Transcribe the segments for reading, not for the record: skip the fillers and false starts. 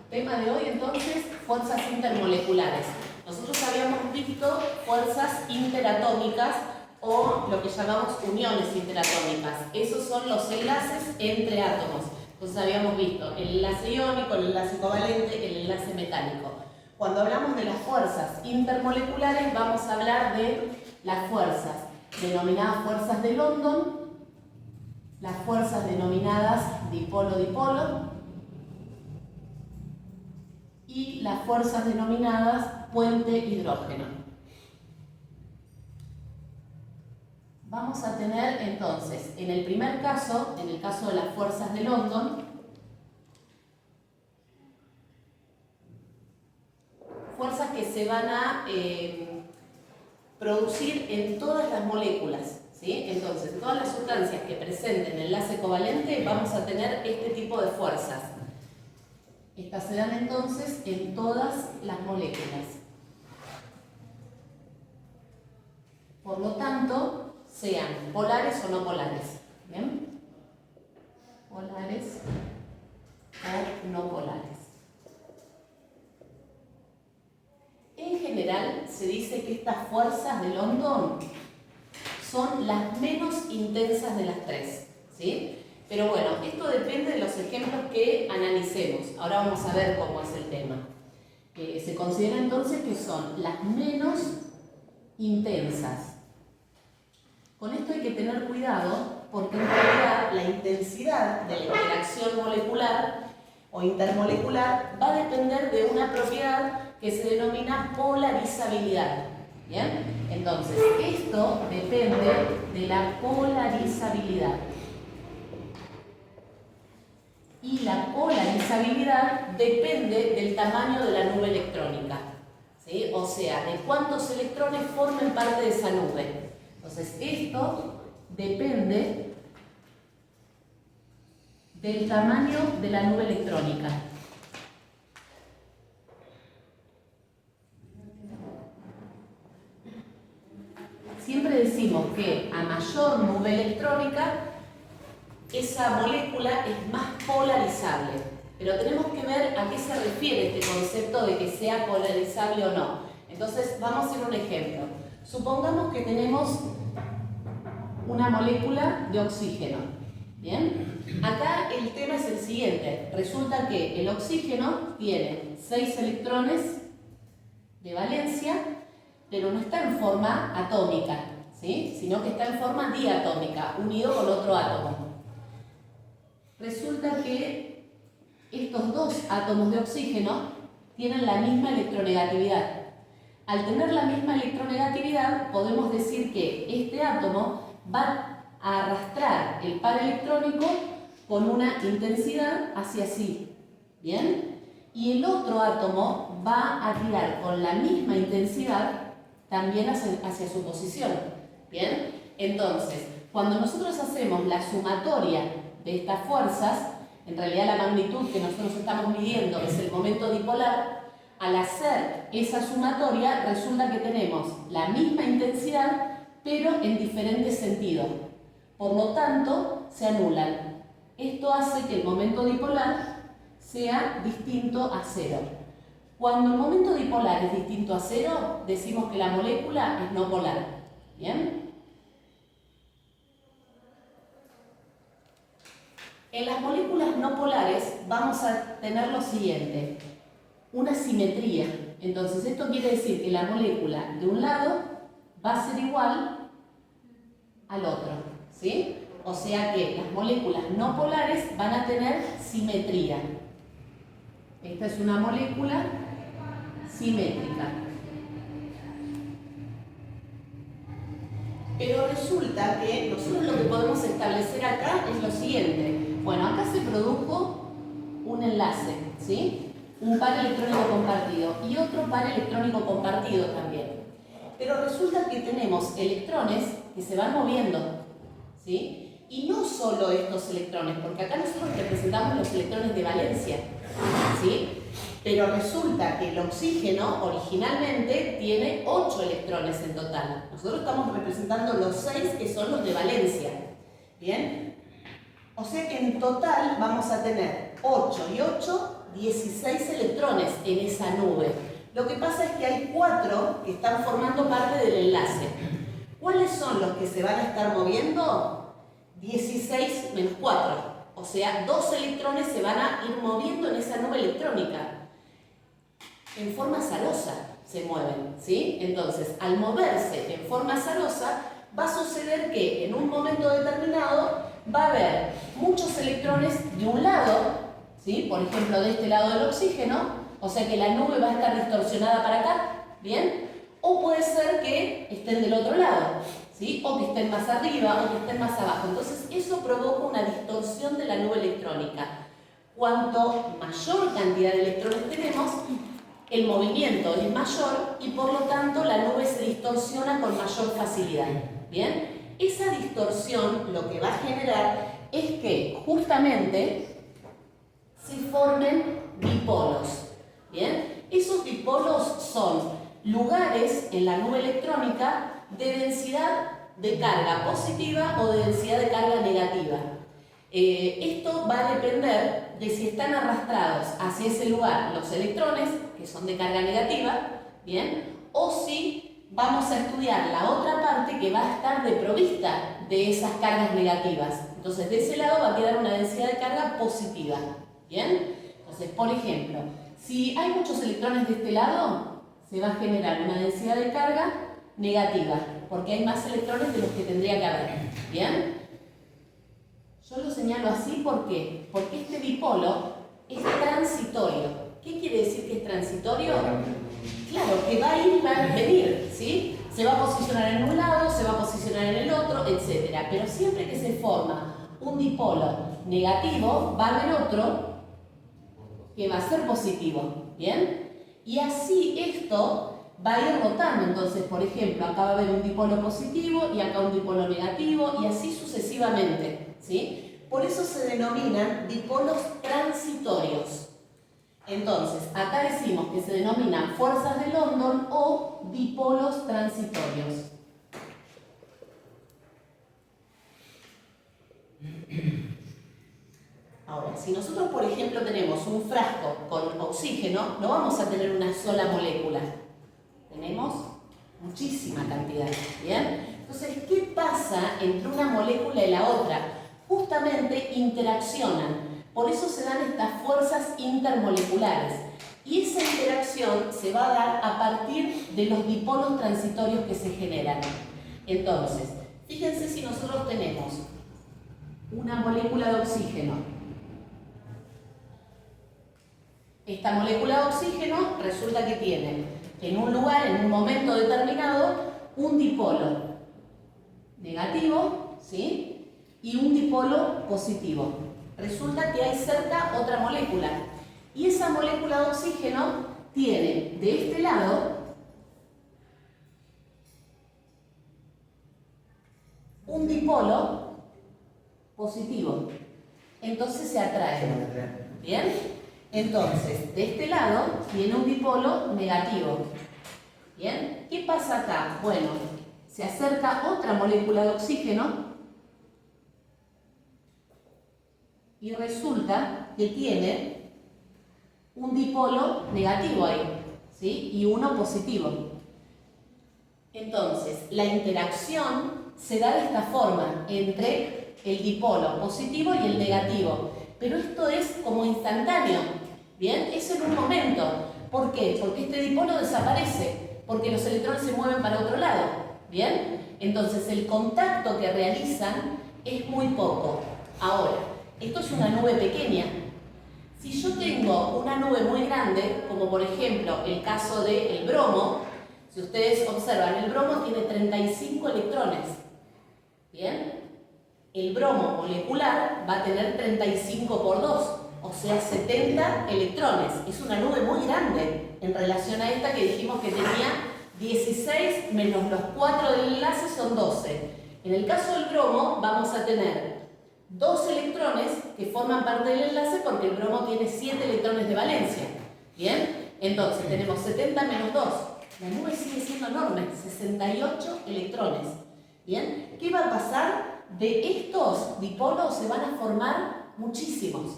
Tema de hoy entonces, fuerzas intermoleculares. Nosotros habíamos visto fuerzas interatómicas o lo que llamamos uniones interatómicas. Esos son los enlaces entre átomos. Entonces habíamos visto el enlace iónico, el enlace covalente, el enlace metálico. Cuando hablamos de las fuerzas intermoleculares vamos a hablar de las fuerzas denominadas fuerzas de London, las fuerzas denominadas dipolo-dipolo y las fuerzas denominadas puente-hidrógeno. Vamos a tener entonces, en el primer caso, en el caso de las fuerzas de London, fuerzas que se van a producir en todas las moléculas, ¿sí? Entonces, en todas las sustancias que presenten enlace covalente vamos a tener este tipo de fuerzas. Estas se dan entonces en todas las moléculas. Por lo tanto, sean polares o no polares. ¿Bien? Polares o no polares. En general, se dice que estas fuerzas de London son las menos intensas de las tres, ¿sí? Pero bueno, esto depende de los ejemplos que analicemos. Ahora vamos a ver cómo es el tema. Se considera entonces que son las menos intensas. Con esto hay que tener cuidado porque en realidad la intensidad de la interacción molecular o intermolecular va a depender de una propiedad que se denomina polarizabilidad. ¿Bien? Entonces, esto depende de la polarizabilidad. Y la polarizabilidad depende del tamaño de la nube electrónica, ¿sí? O sea, de cuántos electrones formen parte de esa nube. Entonces, esto depende del tamaño de la nube electrónica. Siempre decimos que a mayor nube electrónica, esa molécula es más polarizable. Pero tenemos que ver a qué se refiere este concepto de que sea polarizable o no. Entonces, vamos a hacer un ejemplo. Supongamos que tenemos una molécula de oxígeno. ¿Bien? Acá el tema es el siguiente. Resulta que el oxígeno tiene 6 electrones de valencia, pero no está en forma atómica, ¿sí? Sino que está en forma diatómica, unido con otro átomo. Resulta que estos dos átomos de oxígeno tienen la misma electronegatividad. Al tener la misma electronegatividad, podemos decir que este átomo va a arrastrar el par electrónico con una intensidad hacia sí. ¿Bien? Y el otro átomo va a tirar con la misma intensidad también hacia su posición. ¿Bien? Entonces, cuando nosotros hacemos la sumatoria de estas fuerzas, en realidad la magnitud que nosotros estamos midiendo es el momento dipolar. Al hacer esa sumatoria resulta que tenemos la misma intensidad pero en diferentes sentidos. Por lo tanto, se anulan. Esto hace que el momento dipolar sea distinto a cero. Cuando el momento dipolar es distinto a cero, decimos que la molécula es no polar. ¿Bien? En las moléculas no polares vamos a tener lo siguiente, una simetría. Entonces esto quiere decir que la molécula de un lado va a ser igual al otro, ¿sí? O sea que las moléculas no polares van a tener simetría. Esta es una molécula simétrica. Pero resulta que nosotros lo que podemos establecer acá es lo siguiente. Bueno, acá se produjo un enlace, ¿sí? Un par electrónico compartido y otro par electrónico compartido también. Pero resulta que tenemos electrones que se van moviendo, ¿sí? Y no solo estos electrones, porque acá nosotros representamos los electrones de valencia, ¿sí? Pero resulta que el oxígeno originalmente tiene 8 electrones en total. Nosotros estamos representando los 6 que son los de valencia. ¿Bien? O sea que en total vamos a tener 8 y 8, 16 electrones en esa nube. Lo que pasa es que hay 4 que están formando parte del enlace. ¿Cuáles son los que se van a estar moviendo? 16 menos 4. O sea, 2 electrones se van a ir moviendo en esa nube electrónica. En forma azarosa se mueven, ¿sí? Entonces, al moverse en forma azarosa, va a suceder que en un momento determinado va a haber muchos electrones de un lado, ¿sí? Por ejemplo, de este lado del oxígeno, o sea que la nube va a estar distorsionada para acá, ¿bien? O puede ser que estén del otro lado, ¿sí? O que estén más arriba o que estén más abajo. Entonces, eso provoca una distorsión de la nube electrónica. Cuanto mayor cantidad de electrones tenemos, el movimiento es mayor y por lo tanto la nube se distorsiona con mayor facilidad. ¿Bien? Esa distorsión lo que va a generar es que justamente se formen dipolos. ¿Bien? Esos dipolos son lugares en la nube electrónica de densidad de carga positiva o de densidad de carga negativa. Esto va a depender de si están arrastrados hacia ese lugar los electrones, que son de carga negativa, ¿bien? O si vamos a estudiar la otra parte que va a estar desprovista de esas cargas negativas. Entonces, de ese lado va a quedar una densidad de carga positiva, ¿bien? Entonces, por ejemplo, si hay muchos electrones de este lado, se va a generar una densidad de carga negativa, porque hay más electrones de los que tendría que haber, ¿bien? Yo lo señalo así, ¿por qué? Porque este dipolo es transitorio. ¿Qué quiere decir que es transitorio? Claro, que va a ir y va a venir, ¿sí? Se va a posicionar en un lado, se va a posicionar en el otro, etc. Pero siempre que se forma un dipolo negativo, va a haber otro que va a ser positivo, ¿bien? Y así esto va a ir rotando. Entonces, por ejemplo, acá va a haber un dipolo positivo y acá un dipolo negativo y así sucesivamente, ¿sí? Por eso se denominan dipolos transitorios. Entonces, acá decimos que se denominan fuerzas de London o dipolos transitorios. Ahora, si nosotros, por ejemplo, tenemos un frasco con oxígeno, no vamos a tener una sola molécula. Tenemos muchísima cantidad, ¿bien? Entonces, ¿qué pasa entre una molécula y la otra? Justamente interaccionan. Por eso se dan estas fuerzas intermoleculares. Y esa interacción se va a dar a partir de los dipolos transitorios que se generan. Entonces, fíjense si nosotros tenemos una molécula de oxígeno. Esta molécula de oxígeno resulta que tiene en un lugar, en un momento determinado, un dipolo negativo, ¿sí? Y un dipolo positivo. Resulta que hay cerca otra molécula. Y esa molécula de oxígeno tiene de este lado un dipolo positivo. Entonces se atraen. ¿Bien? Entonces, de este lado tiene un dipolo negativo. ¿Bien? ¿Qué pasa acá? Bueno, se acerca otra molécula de oxígeno y resulta que tiene un dipolo negativo ahí, ¿sí? Y uno positivo. Entonces, la interacción se da de esta forma entre el dipolo positivo y el negativo. Pero esto es como instantáneo, ¿bien? Es en un momento. ¿Por qué? Porque este dipolo desaparece, porque los electrones se mueven para otro lado, ¿bien? Entonces, el contacto que realizan es muy poco. Ahora, esto es una nube pequeña. Si yo tengo una nube muy grande, como por ejemplo el caso del bromo, si ustedes observan, el bromo tiene 35 electrones. ¿Bien? El bromo molecular va a tener 35 por 2, o sea, 70 electrones. Es una nube muy grande en relación a esta que dijimos que tenía 16 menos los 4 del enlace son 12. En el caso del bromo vamos a tener 2 electrones que forman parte del enlace porque el bromo tiene 7 electrones de valencia. ¿Bien? Entonces tenemos 70 menos 2. La nube sigue siendo enorme, 68 electrones. ¿Bien? ¿Qué va a pasar? de estos dipolos se van a formar muchísimos.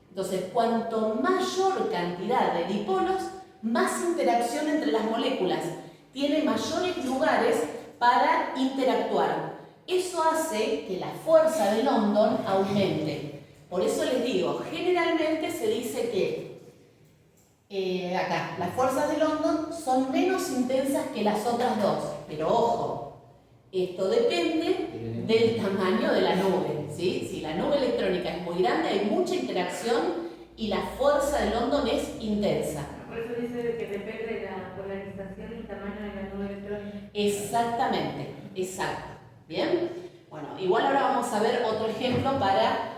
Entonces, cuanto mayor cantidad de dipolos, más interacción entre las moléculas. Tiene mayores lugares para interactuar. Eso hace que la fuerza de London aumente. Por eso les digo, generalmente se dice que acá, las fuerzas de London son menos intensas que las otras dos. Pero ojo, esto depende del tamaño de la nube, ¿sí? Si la nube electrónica es muy grande, hay mucha interacción y la fuerza de London es intensa. Por eso dice que depende de la polarización y el tamaño de la nube electrónica. Exactamente, exacto. ¿Bien? Bueno, igual ahora vamos a ver otro ejemplo para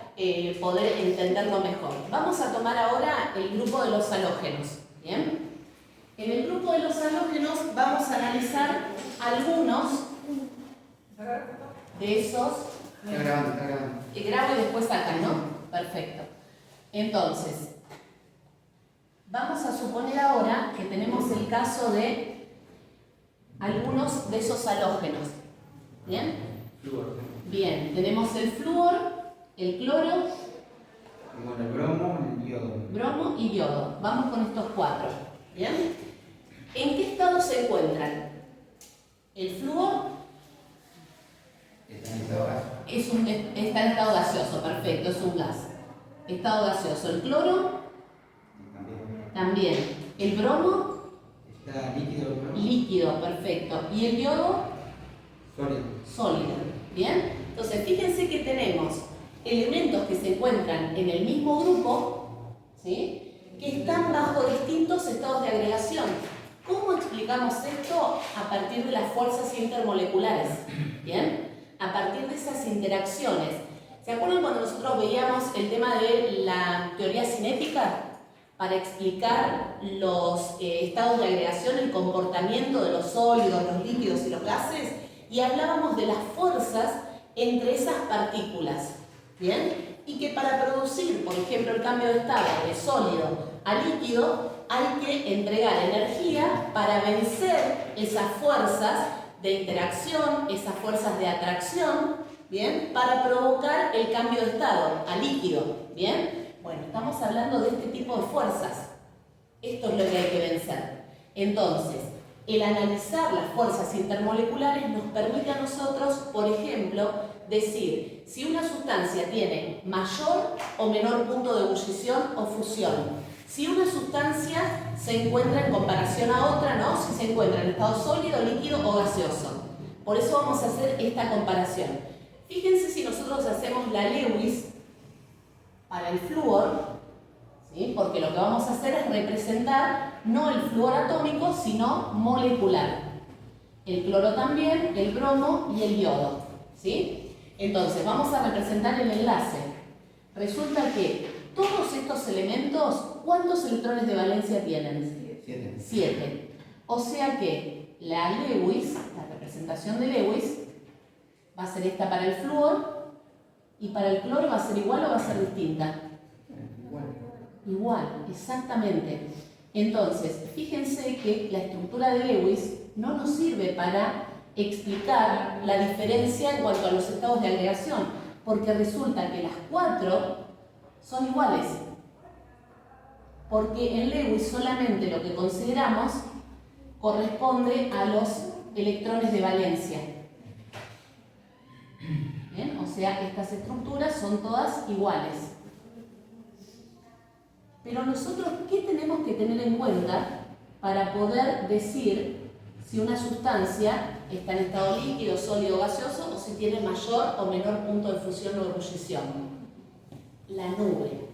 poder entenderlo mejor. Vamos a tomar ahora el grupo de los halógenos. ¿Bien? En el grupo de los halógenos vamos a analizar algunos de esos. Está grabando. Grabo y después sacan, ¿no? Perfecto. Entonces, vamos a suponer ahora que tenemos el caso de algunos de esos halógenos. ¿Bien? Flúor. Bien, tenemos el flúor, el cloro, Bueno, el bromo, el yodo. bromo y yodo. Vamos con estos cuatro. ¿Bien? ¿En qué estado se encuentran? El flúor Está en estado gaseoso. está en estado gaseoso, perfecto, es un gas. Estado gaseoso. El cloro también. El bromo Está líquido el bromo. líquido, perfecto. Y el yodo Sólido. sólido. ¿Bien? Entonces, fíjense que tenemos elementos que se encuentran en el mismo grupo, ¿sí? Que están bajo distintos estados de agregación. ¿Cómo explicamos esto? A partir de las fuerzas intermoleculares. ¿Bien? A partir de esas interacciones. ¿Se acuerdan cuando nosotros veíamos el tema de la teoría cinética? Para explicar los estados de agregación, el comportamiento de los sólidos, los líquidos y los gases, y hablábamos de las fuerzas entre esas partículas, ¿bien? Y que para producir, por ejemplo, el cambio de estado de sólido a líquido, hay que entregar energía para vencer esas fuerzas de interacción, esas fuerzas de atracción, ¿bien? Para provocar el cambio de estado a líquido, ¿bien? Bueno, estamos hablando de este tipo de fuerzas. Esto es lo que hay que vencer. Entonces, el analizar las fuerzas intermoleculares nos permite a nosotros, por ejemplo, decir si una sustancia tiene mayor o menor punto de ebullición o fusión. Si una sustancia se encuentra en comparación a otra, ¿no? Si se encuentra en estado sólido, líquido o gaseoso. Por eso vamos a hacer esta comparación. Fíjense si nosotros hacemos la Lewis para el flúor, ¿sí? Porque lo que vamos a hacer es representar no el flúor atómico, sino molecular. El cloro también, el bromo y el yodo, ¿sí? Entonces, vamos a representar el enlace. Resulta que todos estos elementos, ¿cuántos electrones de valencia tienen? 7. 7. O sea que la Lewis, la representación de Lewis, va a ser esta para el flúor, y para el cloro va a ser igual o va a ser distinta. Igual, exactamente. Entonces, fíjense que la estructura de Lewis no nos sirve para explicar la diferencia en cuanto a los estados de agregación, porque resulta que las 4 son iguales. Porque en Lewis solamente lo que consideramos corresponde a los electrones de valencia. ¿Bien? O sea, estas estructuras son todas iguales. Pero nosotros, ¿qué tenemos que tener en cuenta para poder decir si una sustancia está en estado líquido, sólido o gaseoso, o si tiene mayor o menor punto de fusión o ebullición? La nube,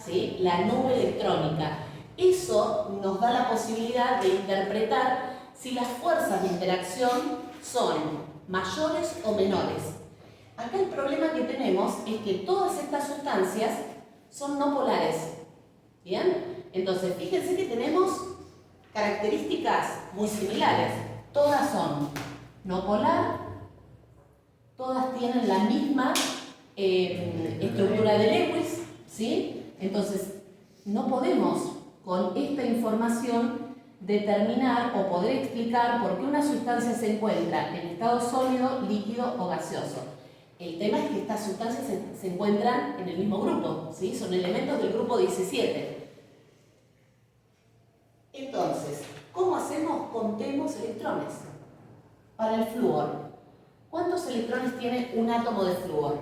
¿sí? La nube electrónica. Eso nos da la posibilidad de interpretar si las fuerzas de interacción son mayores o menores. Acá el problema que tenemos es que todas estas sustancias son no polares. ¿Bien? Entonces, fíjense que tenemos características muy similares. Todas son no polar, todas tienen la misma estructura de Lewis, ¿sí? Entonces, no podemos con esta información determinar o poder explicar por qué una sustancia se encuentra en estado sólido, líquido o gaseoso. El tema es que estas sustancias se encuentran en el mismo grupo, ¿sí? Son elementos del grupo 17. Entonces, ¿cómo hacemos? Contemos electrones. Para el flúor, ¿cuántos electrones tiene un átomo de flúor?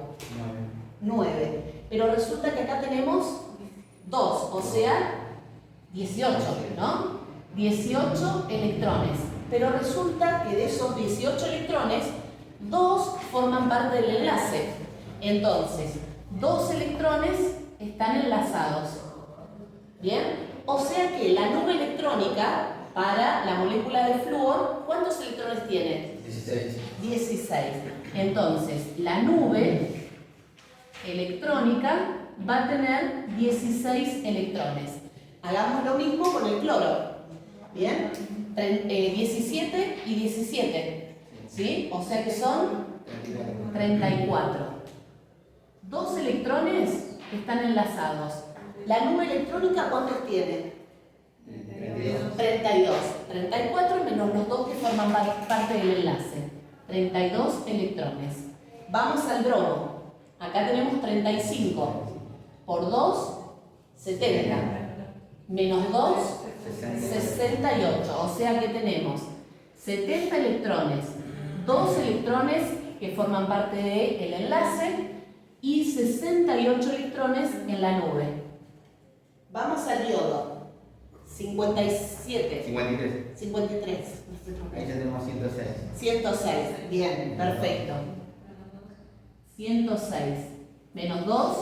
9. Pero resulta que acá tenemos 2, o sea, 18, ¿no? 18 electrones. Pero resulta que de esos 18 electrones, 2 forman parte del enlace. Entonces, 2 electrones están enlazados. ¿Bien? O sea que la nube electrónica para la molécula de flúor, ¿cuántos electrones tiene? 16. Entonces, la nube electrónica va a tener 16 electrones. Hagamos lo mismo con el cloro. ¿Bien? 17 y 17. ¿Sí? O sea que son 34. 2 electrones están enlazados. ¿La nube electrónica cuántos tiene? 32. 34 menos los 2 que forman parte del enlace. 32 electrones. Vamos al bromo. Acá tenemos 35. Por 2, 70. Menos 2, 68. O sea que tenemos 70 electrones, 2 electrones que forman parte del enlace y 68 electrones en la nube. Vamos al yodo. 57. 53. Ahí ya tenemos 106. 106. Bien, perfecto. 106. Menos 2.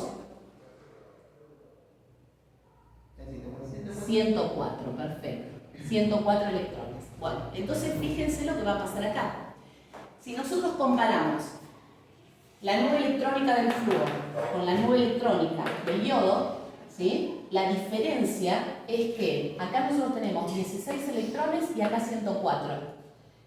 104, perfecto. 104 electrones. Bueno, entonces fíjense lo que va a pasar acá. Si nosotros comparamos la nube electrónica del flúor con la nube electrónica del yodo, ¿sí? La diferencia es que acá nosotros tenemos 16 electrones y acá 104.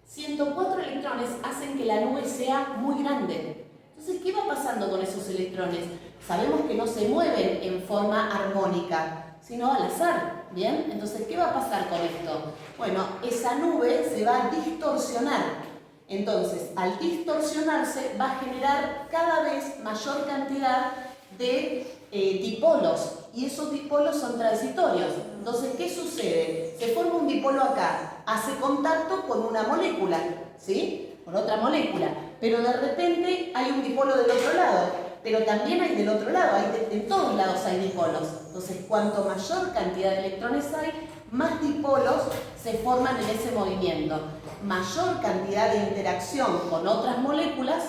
104 electrones hacen que la nube sea muy grande. Entonces, ¿qué va pasando con esos electrones? Sabemos que no se mueven en forma armónica, sino al azar, ¿bien? Entonces, ¿qué va a pasar con esto? Bueno, esa nube se va a distorsionar. Entonces, al distorsionarse, va a generar cada vez mayor cantidad de dipolos. Y esos dipolos son transitorios. Entonces, ¿qué sucede? Se forma un dipolo acá, hace contacto con una molécula, ¿sí? Con otra molécula. Pero de repente hay un dipolo del otro lado. Pero también hay del otro lado, en todos lados hay dipolos. Entonces, cuanto mayor cantidad de electrones hay, más dipolos se forman en ese movimiento. Mayor cantidad de interacción con otras moléculas,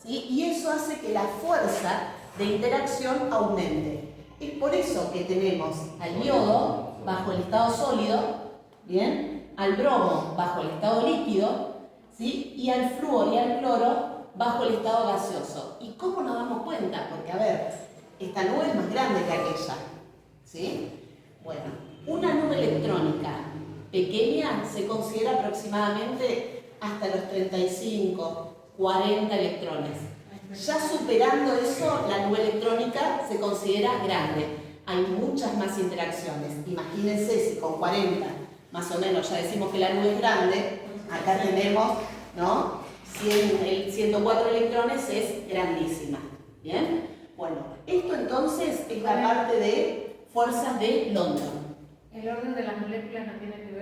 ¿sí? Y eso hace que la fuerza de interacción aumente. Es por eso que tenemos al yodo bajo el estado sólido, ¿bien? Al bromo bajo el estado líquido, ¿sí? Y al flúor y al cloro bajo el estado gaseoso. ¿Y cómo nos damos cuenta? Porque, a ver, esta nube es más grande que aquella, ¿sí? Bueno, una nube electrónica pequeña se considera aproximadamente hasta los 35, 40 electrones. Ya superando eso, la nube electrónica se considera grande. Hay muchas más interacciones. Imagínense si con 40, más o menos, ya decimos que la nube es grande, acá tenemos, ¿no? 104 electrones es grandísima. ¿Bien? Bueno, esto entonces es la parte de fuerzas de London. El orden de las moléculas no tiene que ver